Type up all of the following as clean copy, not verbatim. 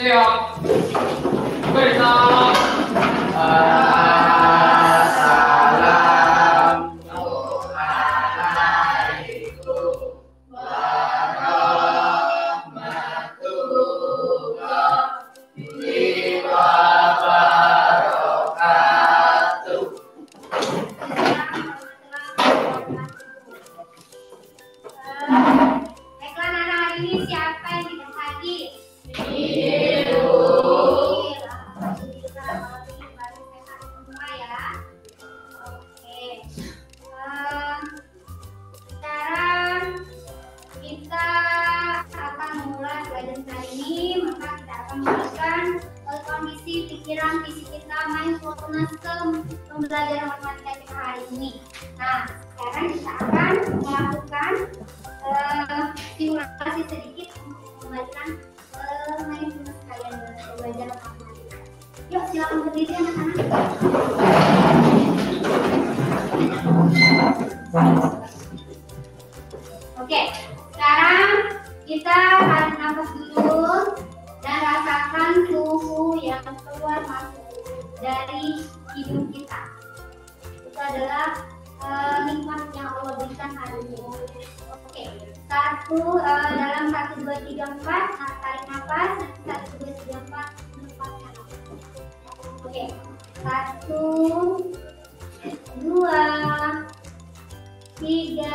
siap, berita. Kondisi pikiran fisik kita, mindfulness ke pembelajaran matematika kita hari ini. Nah, sekarang kita akan melakukan simulasi sedikit untuk mengembalikan mindfulness kalian dalam belajar matematika. Yuk, silakan berdiri anak-anak. Oke, sekarang kita tarik nafas dulu dan rasakan suhu yang keluar masuk dari hidung kita. Itu adalah nikmat yang Allah berikan hari ini. Oke, dalam 1, 2, 3, 4 tarik nafas. 1, 2, 3, 4 lepaskan nafas. Oke, 1, 2, 3,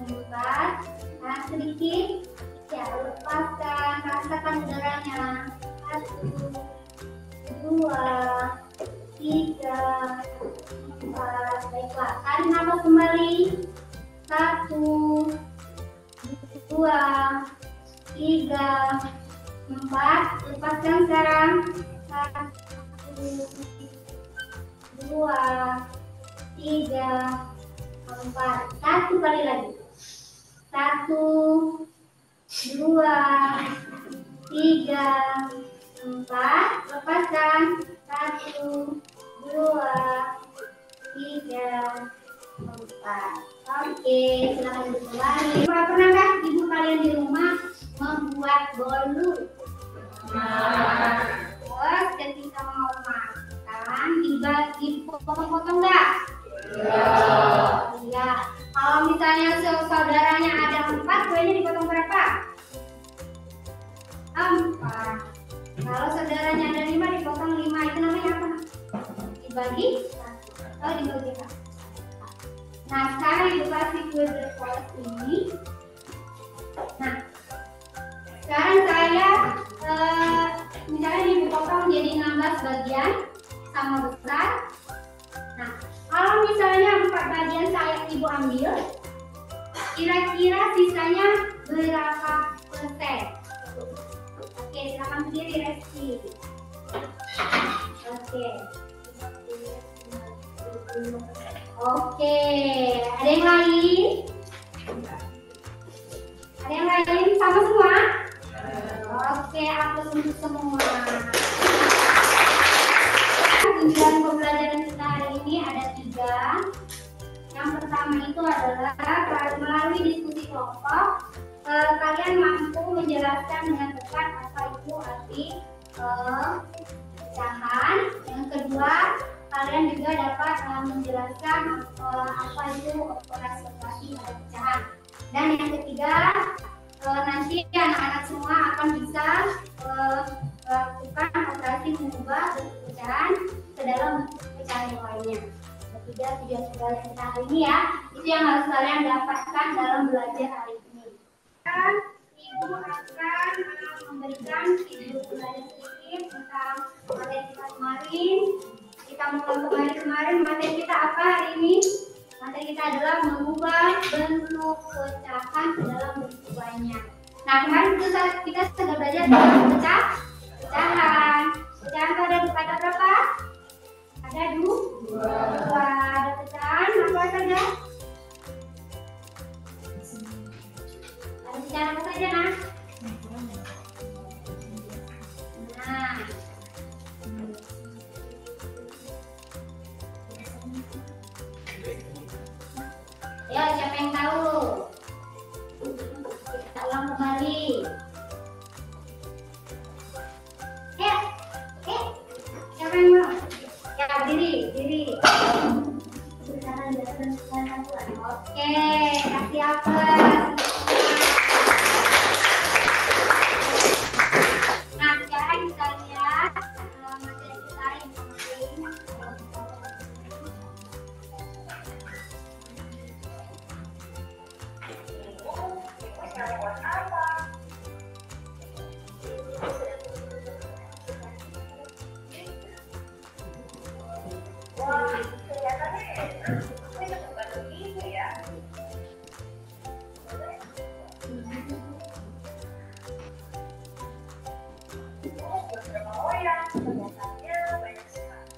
4. Nah, sedikit. Ya, lepaskan, rasakan udaranya. 1, 2, 3, 4. Baiklah, tarik nafas kembali. 1, 2, 3, 4. Lepaskan sekarang. 1, 2, 3, 4. Satu kali lagi. 1, 2, 3, 4. Lepaskan. 1, 2, 3, 4. Oke, silakan duduk kembali. Pernahkah ibu kalian di rumah membuat bolu? Terus ketika mau makan dibagi potong-potong nggak? Iya. Kalau misalnya saudaranya ada 4, kuenya dipotong berapa? 4. Kalau saudaranya ada 5, dipotong 5. Itu namanya apa? Dibagi 1. Oh, dibagi 1. Nah, sekarang ibu kasih kue berpoles ini. Nah, sekarang saya misalnya ibu potong jadi 16 bagian sama besar. Nah, kalau misalnya 4 bagian saya ibu ambil, kira-kira sisanya berapa persen? Oke, silakan berdiri Resti. Oke, ada yang lain? Ada yang lain? Sama semua? Oke, aku untuk semua. Tujuan pembelajaran kita hari ini ada 3. Yang pertama itu adalah melalui diskusi kelompok, kalian mampu menjelaskan dengan tepat apa itu arti pecahan. Yang kedua, kalian juga dapat menjelaskan apa itu operasi pada pecahan. Dan yang ketiga, nanti anak-anak semua akan bisa melakukan operasi mengubah bentuk pecahan ke dalam bentuk pecahan yang lainnya. Ketiga tujuan tugas kita hari ini ya, itu yang harus kalian dapatkan dalam belajar hari ini. Dan Ibu akan memberikan video belajar sedikit tentang materi kita kemarin. Kita mulai kemarin materi kita apa hari ini? Materi kita adalah mengubah bentuk pecahan ke dalam bentuk banyak. Nah, kemarin kita sudah belajar tentang pecahan. Pecahan itu ada berapa? Ada dua. Ada pecahan apa saja? Ada pecahan apa saja, Nah? Ya, siapa yang tahu? Kita ulang kembali. Siapa yang mau? Ya, diri. Oke, kasih apa? Nah, sekarang kita lihat materi kita yang penting. Wah, kelihatannya ini membantu ini ya. Oh ya, kelihatannya banyak sekali.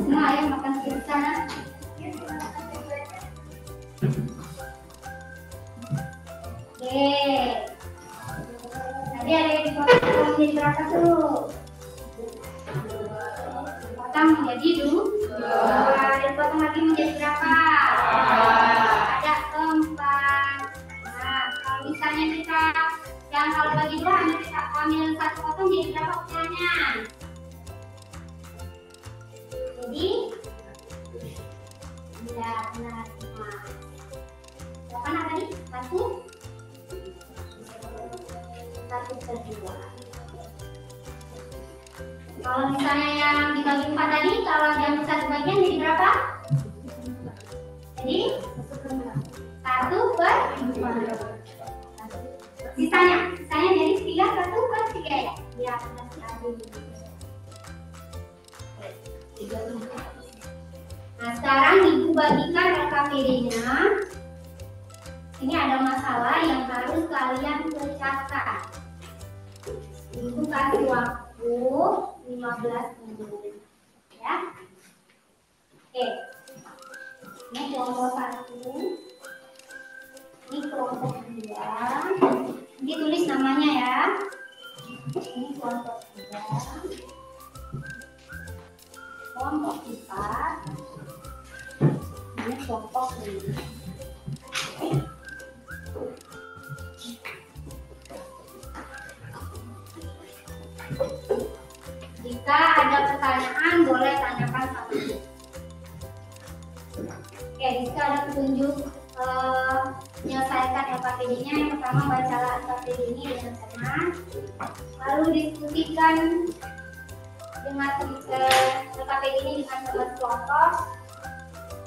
Semua ayo makan di sana. Tadi ada yang dipotong menjadi berapa tuh? Potong menjadi dua. Dipotong lagi menjadi berapa? Ada 4. Nah, kalau misalnya kita kalau bagi 2, kita ambil 1 potong jadi berapa ukurannya? Jadi, ya benar. Berapa tadi? 1/2. Kalau misalnya yang dibagi 4 tadi, kalau diambil 1 bagian jadi berapa? Jadi 1/2. Sisanya jadi 3/1/3 ya? Ya, benar sekali. Nah, sekarang Ibu bagikan RKPD-nya. Ini ada masalah yang harus kalian pecahkan. Ibu kasih waktu 15 menit. Ya. Oke. Ini kelompok 1. Ini kelompok 2. Ini tulis namanya ya. Ini kelompok 3. Kelompok 4. Ini kelompok 5. Jika ada pertanyaan boleh tanyakan satu. Oke, jika ada petunjuk menyelesaikan LKPD-nya, yang pertama bacalah LKPD ini dengan tenang, lalu diskusikan dengan LKPD ini dengan teman kelompok.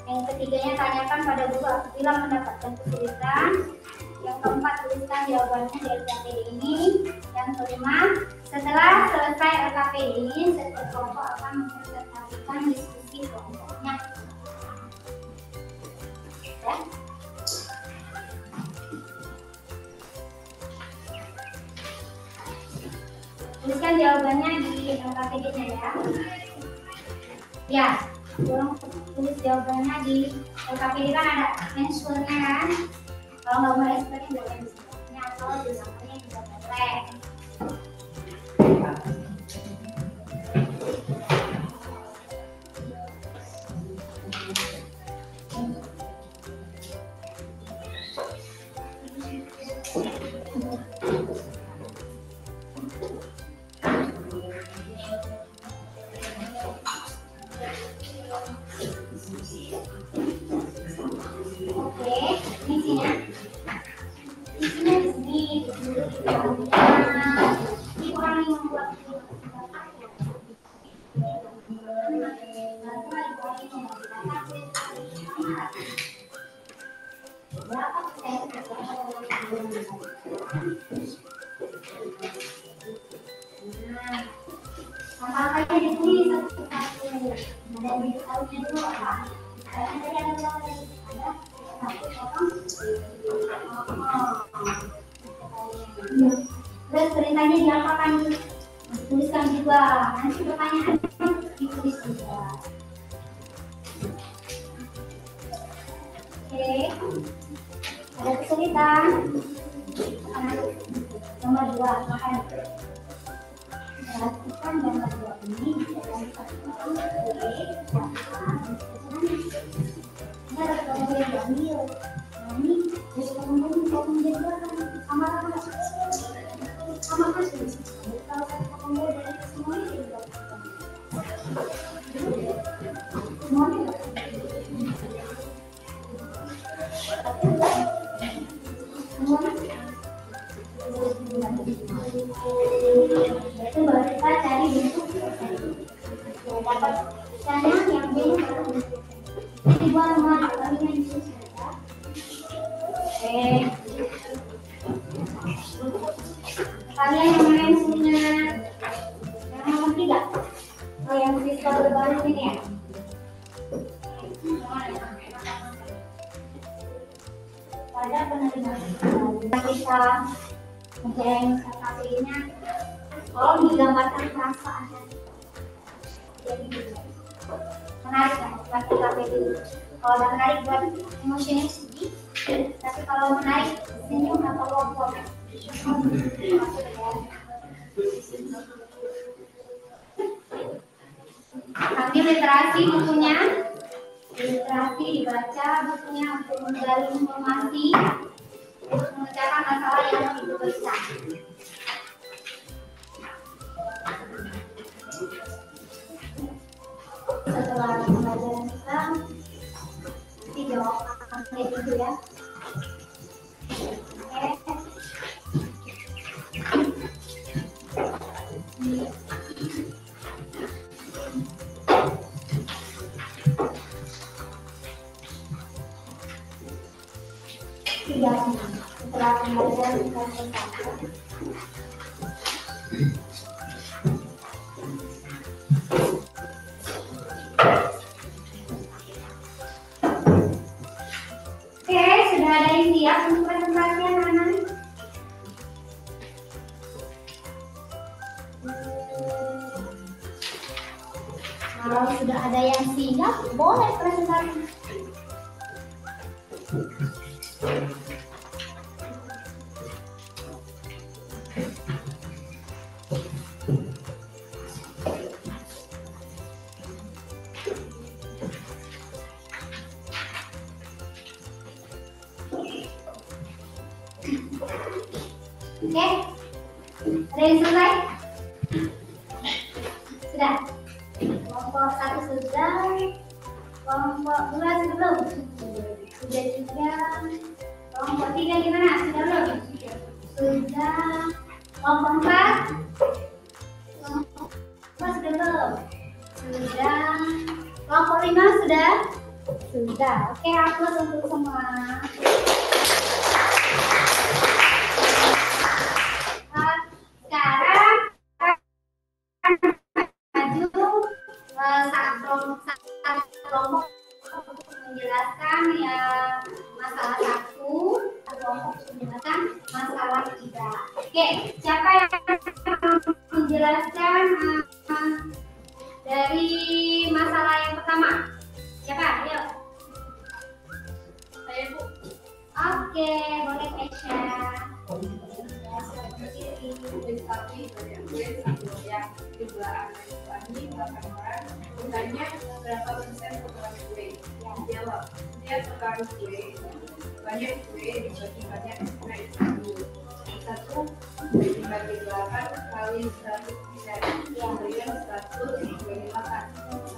Yang ketiganya, tanyakan pada guru apabila mendapatkan kesulitan. Yang keempat, tuliskan jawabannya di LKPD ini. Yang kelima, setelah selesai LKPD ini, setiap kelompok akan mempresentasikan diskusi kelompoknya. Ya. Tuliskan jawabannya di LKPD-nya ya. Ya, tolong tulis jawabannya di LKPD, kan ada mentionnya kan. Kalau nggak mau mentionnya boleh mentionnya atau di namanya juga boleh. Oke, isinya di sini kurang membuat sampainya ditulis satu-satu. Dan ditahunya dulu apa? Karena tadi ada satu terus perintahnya diapakan? Tuliskan juga. Nanti pertanyaan ditulis juga. Oke. Ada kesulitan? Nomor 2, makan. Perhatikan gambar 2 ini. Ini ada gambar yang diambil. Ini bisa potong jadi sama kasus. Kalau saya potong dari semuanya juga. Semuanya. Itu baru kita cari bentuk dapat channel yang belum jadi buat nomor kalian itu saja. Oke, kalian yang mana yang punya yang nomor 3? Oh, yang siswa baru ini ya. Pada penerimaan kita yang KKP-nya kalau digambarkan perasaan jadi menarik kan buat KKP dulu. Kalau udah menarik buat emosinya sedih, tapi kalau menarik senyum atau lompat. Ambil literasi bukunya, literasi dibaca bukunya untuk menggali informasi, mengerjakan masalah yang ibu bisa. Setelah pembelajaran kita, nanti jawab kayak gitu ya. Setelah pembelajaran kita selesai. Oke, sudah ada yang siap untuk presentasi anak-anak? Kalau sudah ada yang siap, boleh presentasi. Oke, ada yang selesai? Sudah. Kelompok 1 sudah. Kelompok 2 sudah belum? Sudah juga. Kelompok 3 gimana? Sudah belum? Sudah. Kelompok 4? Kelompok 4 sudah belum? Sudah. Kelompok 5 sudah? Sudah. 3. Oke, hapus untuk semua. Sekarang maju satu kelompok untuk menjelaskan ya masalah 1, kelompok untuk menjelaskan masalah 3. Oke, siapa yang menjelaskan dari masalah yang pertama? Siapa? Ayo. Saya Bu. Oke, boleh Kesha. Tapi banyak gue satu yang jumlah anak ini 8 orang. Tanya berapa persen kebutuhan gue? Jawab. Dia terkait gue. Banyak gue dibagi banyak naik 1 dibagi 8 kali 100 persen. Kemudian 100 dibagi 8.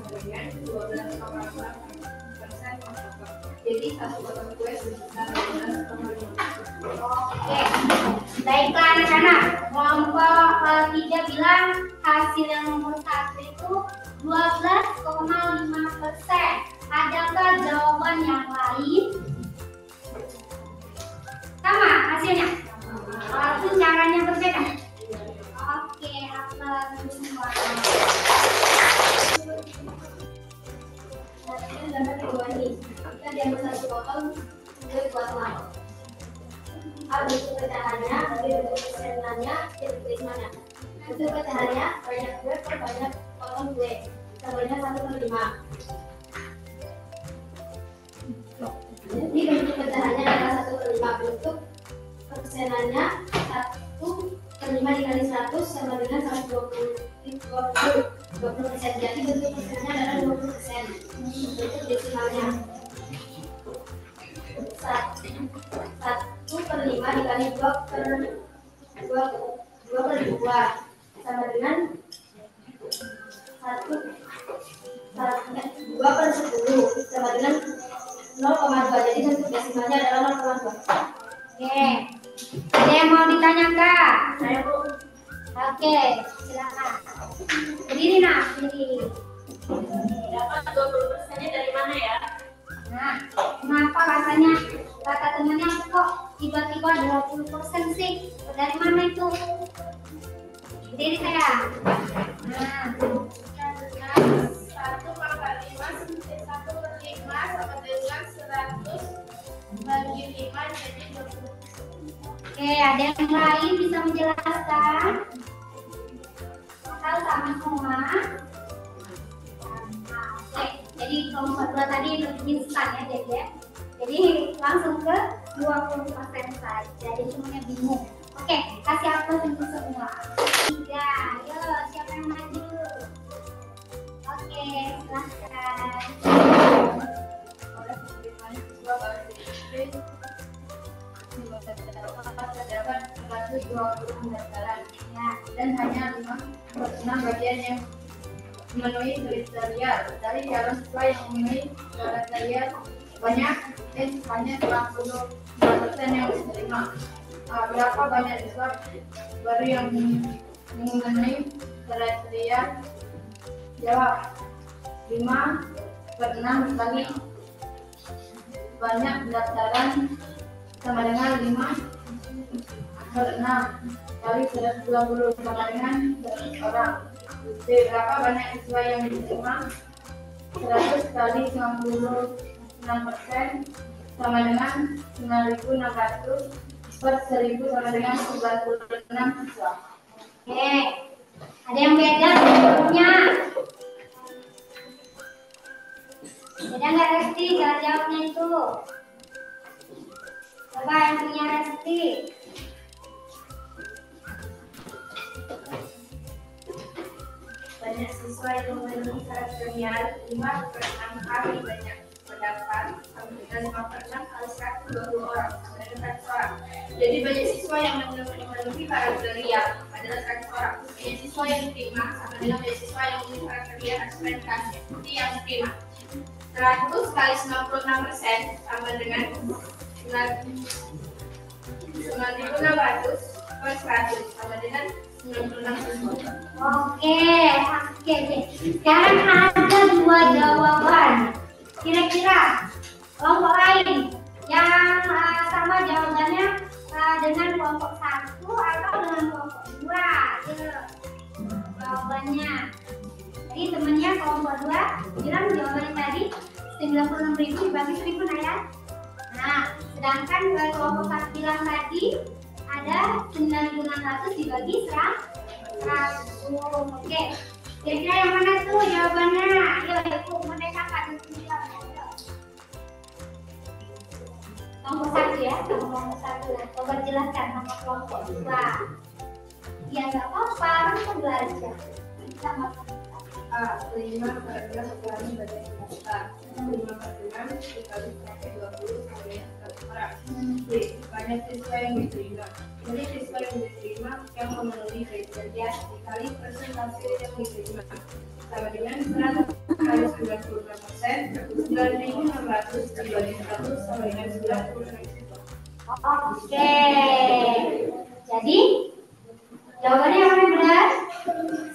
Kemudian 12,8%. Jadi satu potong kue sebesar 12,5. Oke, baiklah anak-anak. Kelompok 3 bilang hasil yang nomor 1 itu 12,5%. Adakah jawaban yang lain? Sama hasilnya? Walaupun caranya berbeda. Oke, apa semua? Kita diambil satu potong, gue buat lama. Habis itu pecahannya, bentuk persenannya, bentuk mana? Bentuk pecahannya banyak gue per banyak potong gue, sebanyak 1/5. Jadi bentuk pecahannya adalah 1/5, bentuk persenannya 1/5 dikali 100 sama dengan 20%. Jadi bentuk persennya adalah 20%. Bentuk desimalnya 1/5 dikali 2/2 sama dengan 2/10 sama dengan 0,2. Jadi bentuk desimalnya adalah 0,2. Oke, ada yang mau ditanyakan? Saya Bu. Oke, silakan. Berdiri nak, berdiri. Dapat 20%-nya dari mana ya? Nah, kenapa rasanya kata temannya kok tiba-tiba 20% sih? Dari mana itu? Berdiri saya. Nah, 1/5 sama dengan 100 bagi 5 jadi 20. oke, ada yang lain bisa menjelaskan? Atau sama semua? Nah, oke, jadi kelompok 2 tadi lebih instan ya, jadi ya. Jadi langsung ke 20% saja. Jadi semuanya bingung. Oke, kasih aplaus untuk semua. 3, ayo siapa yang maju? Oke, silahkan. Terdapat 120 pendaftaran dan hanya 6 bagian yang memenuhi kriteria. Dari calon siswa yang memenuhi kriteria banyak, hanya 90% yang diterima. Berapa banyak siswa baru yang memenuhi kriteria? Jawab. 5/6 kali banyak pendaftaran sama dengan 5/6 kali 120 sama dengan 100 orang. Berapa banyak siswa yang diterima? 100 kali 96% sama dengan 9.600 per 1000 sama dengan 96 siswa. Oke, ada yang beda sebelumnya? Beda nggak Resti cara jawabnya itu? Coba yang punya Resti. Banyak siswa yang memenuhi kriteria 5/6 kali banyak pendapat sama dengan 5/6 kali 120 orang sama dengan 100 orang. Jadi banyak siswa yang memenuhi kriteria adalah 100 orang. Banyak siswa yang diterima sama dengan banyak siswa yang memenuhi kriteria ekspektasi seperti yang diterima. 100 kali 96% sama dengan 9.600 per 100 sama dengan 96%. Oke. Sekarang ada 2 jawaban. Kira-kira Kelompok lain yang sama jawabannya dengan kelompok 1 atau dengan kelompok 2. Jawabannya. Jadi temannya kelompok 2 bilang jawabannya tadi 96.000 dibagi 1.000 nah ya. Nah, sedangkan kelompok 1 bilang tadi ada 9.600 dibagi 100. Oke. Kira-kira yang mana tuh jawabannya? Ayo, Ibu, Merdeka Kak. Kelompok 1 ya, kelompok 1. Coba jelaskan sama kelompok 2. Ya nggak apa-apa, kita belajar. Kita makan. A. 5 pada ukuran badan kita. 5/6 dikali 120 sama dengan 1 orang. B. Banyak siswa yang diterima. Jadi siswa yang diterima yang memenuhi kriteria dikali persentase yang diterima sama dengan 100 kali 96%. 9.600 dibagi 100 sama dengan 96. Oke. Jadi jawabannya yang mana benar?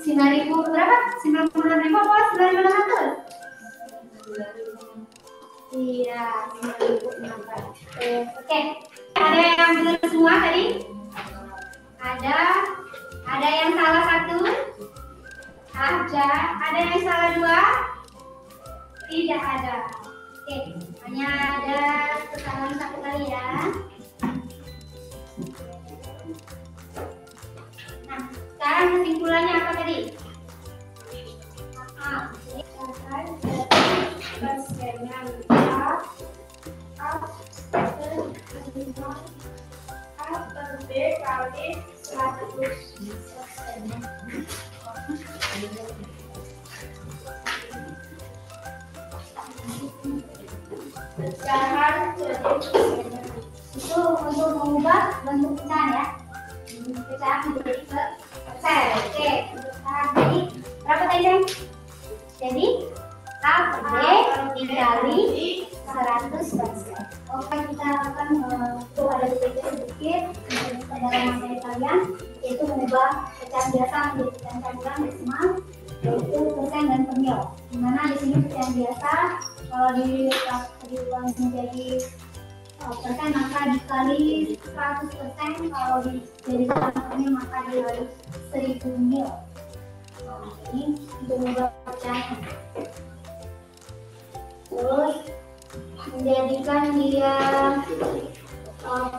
9.000 berapa? 96.000 apa 9.600? Iya, 9.600. Oke. Ada yang benar semua tadi? Ada yang salah 1? Ada yang salah 2? Tidak ada. Oke, hanya ada kesalahan 1 kali ya. Nah, sekarang kesimpulannya apa tadi? B kali 100. Pecahan itu untuk mengubah bentuk pecahan ya. Pecahan menjadi persen. Oke, pecahan jadi berapa tadi Sayang? Jadi A per B dikali 100%. Oke, kita akan ada beda sedikit dalam materi kalian, yaitu mengubah pecahan biasa menjadi pecahan campuran desimal, yaitu persen dan permil. Dimana di sini pecahan biasa kalau diulang menjadi persen maka dikali 100%, kalau dijadikan permil maka dikali 1000 mil. Ini untuk mengubah pecahan. Terus menjadikan dia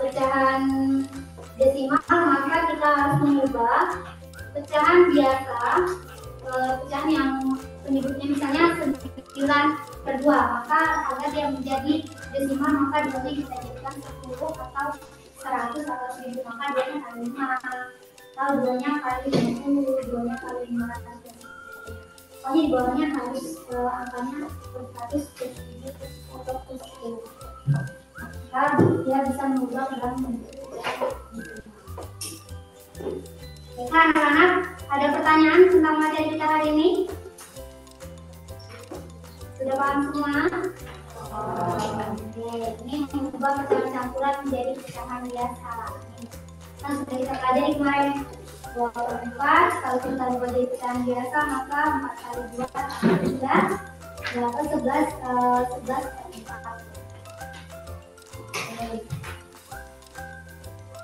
pecahan desimal, maka kita harus mengubah pecahan biasa, pecahan yang penyebutnya misalnya 9/2, maka agar dia menjadi desimal maka dua-nya kita jadikan 10 atau 100 atau 1000, maka dia kali 5 atau 2-nya kali 50, 2-nya kali 500. Pokoknya di bawahnya harus angkanya 100 atau 10. Maka dia bisa mengubah ke dalam bentuk. Oke, anak-anak, ada pertanyaan tentang materi kita hari ini? Sudah paham semua? Oke, ini mengubah pecahan campuran menjadi pecahan biasa. Nah, sudah kita pelajari kemarin 2/4, kalau kita ubah jadi pecahan biasa maka 4 kali 2 tambah 3 berapa? 11/4.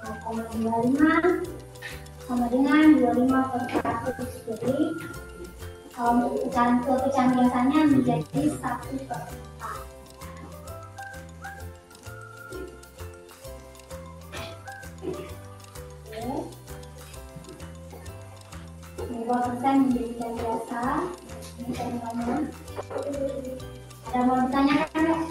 0,25 sama dengan 25/100. Jadi kalau pecahan biasanya menjadi 1/4. Mengubah persen menjadi pecahan biasa. Ini contohnya. Ada mau ditanyakan nggak?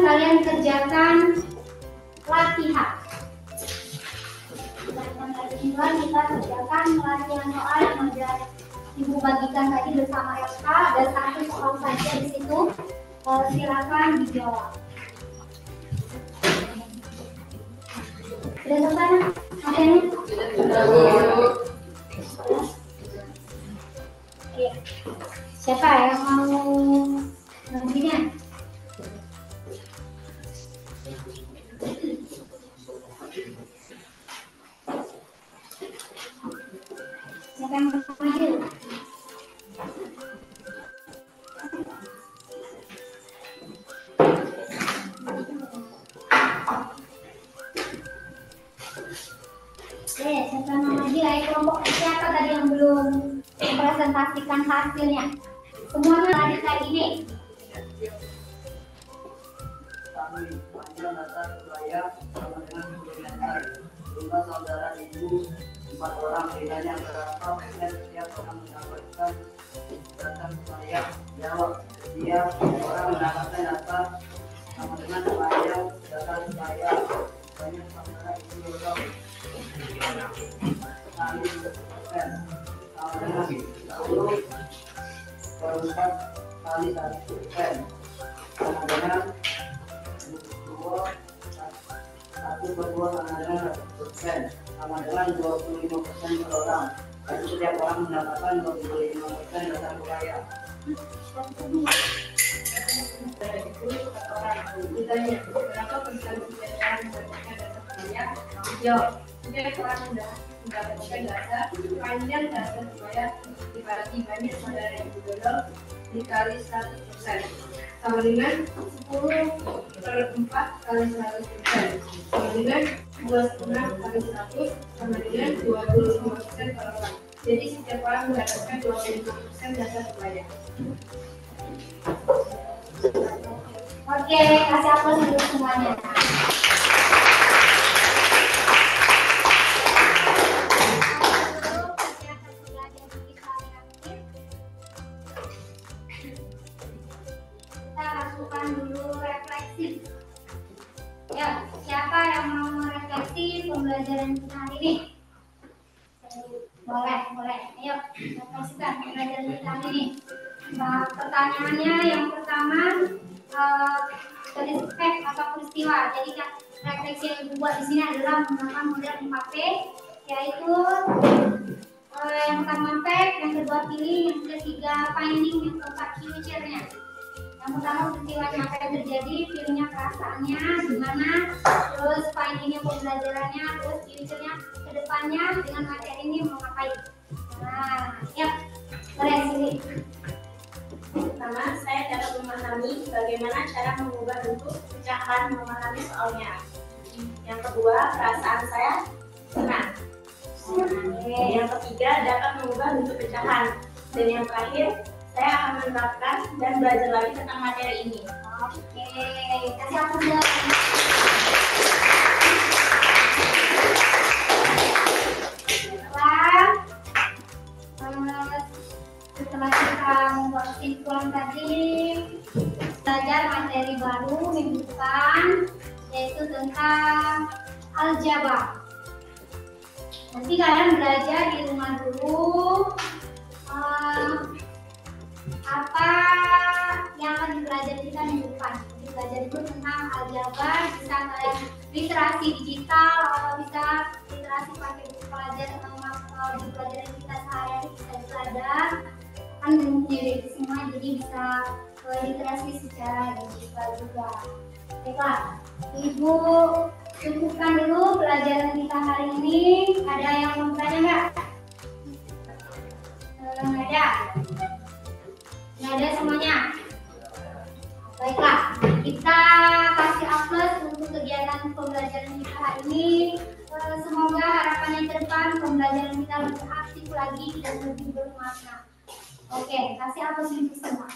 Kalian kerjakan latihan. Kita kerjakan latihan soal yang sudah Ibu bagikan tadi bersama FK. Ada 1 soal saja di situ. Silakan dijawab. Sudah selesai materinya? Iya. Siapa yang mau nantinya? Siapa yang mau maju? Oke, siapa nama dia? Kelompok siapa tadi yang belum mempresentasikan hasilnya? Semuanya tadi kayak gini. Kami panjang data sebaya sama dengan kemudian jumlah saudara ibu 4 orang, bedanya berapa persen setiap orang mendapatkan data sebaya? Jawab. Dia orang mendapatkan data sama dengan sebaya data sebaya banyak saudara ibu dorong kali persen sama dengan 10 per 4 kali 1% sama dengan 1/2 sama dengan 100% sama dengan 25% per orang. Jadi setiap orang mendapatkan 25% data sebaya. Ditanya berapa persen setiap orang mendapatkan data sebaya? Jawab. Setiap orang mendapatkan data panjang data sebaya dibagi banyak saudara ibu dodol dikali 100% sama dengan 10/4 kali 100% sama dengan 2,5 kali 100 sama dengan 25% per orang. Jadi setiap orang mendapatkan 25% data sebaya. Oke, kasih aplaus dulu semuanya. Kita lakukan dulu refleksi. Ya, siapa yang mau merefleksi pembelajaran kita hari ini? Boleh. Ayo, refleksikan pembelajaran kita hari ini. Nah, pertanyaannya yang pertama, fact atau peristiwa. Jadi refleksi yang Ibu buat di sini adalah menggunakan model 4P, yaitu yang pertama fact, yang kedua pilih, yang ketiga finding, yang keempat future-nya. Yang pertama peristiwanya apa yang terjadi, pilihnya perasaannya gimana, terus finding-nya pembelajarannya, terus future-nya kedepannya dengan materi ini mau ngapain. Nah, ya, boleh sini. Pertama, saya dapat memahami bagaimana cara mengubah bentuk pecahan memahami soalnya. Yang kedua, perasaan saya senang. Yang ketiga, dapat mengubah bentuk pecahan. Dan yang terakhir, saya akan menerapkan dan belajar lagi tentang materi ini. Oke, kasih aplaus dulu. Setelah kita membuat kesimpulan tadi, belajar materi baru minggu depan, yaitu tentang aljabar. Nanti kalian belajar di rumah dulu apa yang akan dipelajari kita minggu depan. Jadi belajar dulu tentang aljabar, bisa kalian literasi digital atau bisa literasi pakai buku pelajaran atau di pelajaran kita sehari-hari bisa belajar. Kan belum punya diri semua, jadi bisa literasi secara digital juga. Baiklah, Ibu cukupkan dulu pelajaran kita hari ini. Ada yang mau bertanya nggak? Nggak ada semuanya. Baiklah, kita kasih aplaus untuk kegiatan pembelajaran kita hari ini. Semoga harapannya ke depan pembelajaran kita lebih aktif lagi dan lebih bermakna. Oke, kasih aplaus untuk semua.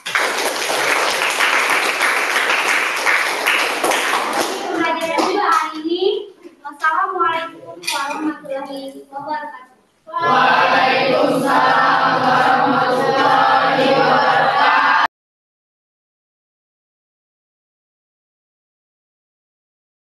Pembelajaran juga hari ini. Wassalamualaikum warahmatullahi wabarakatuh. Waalaikumsalam.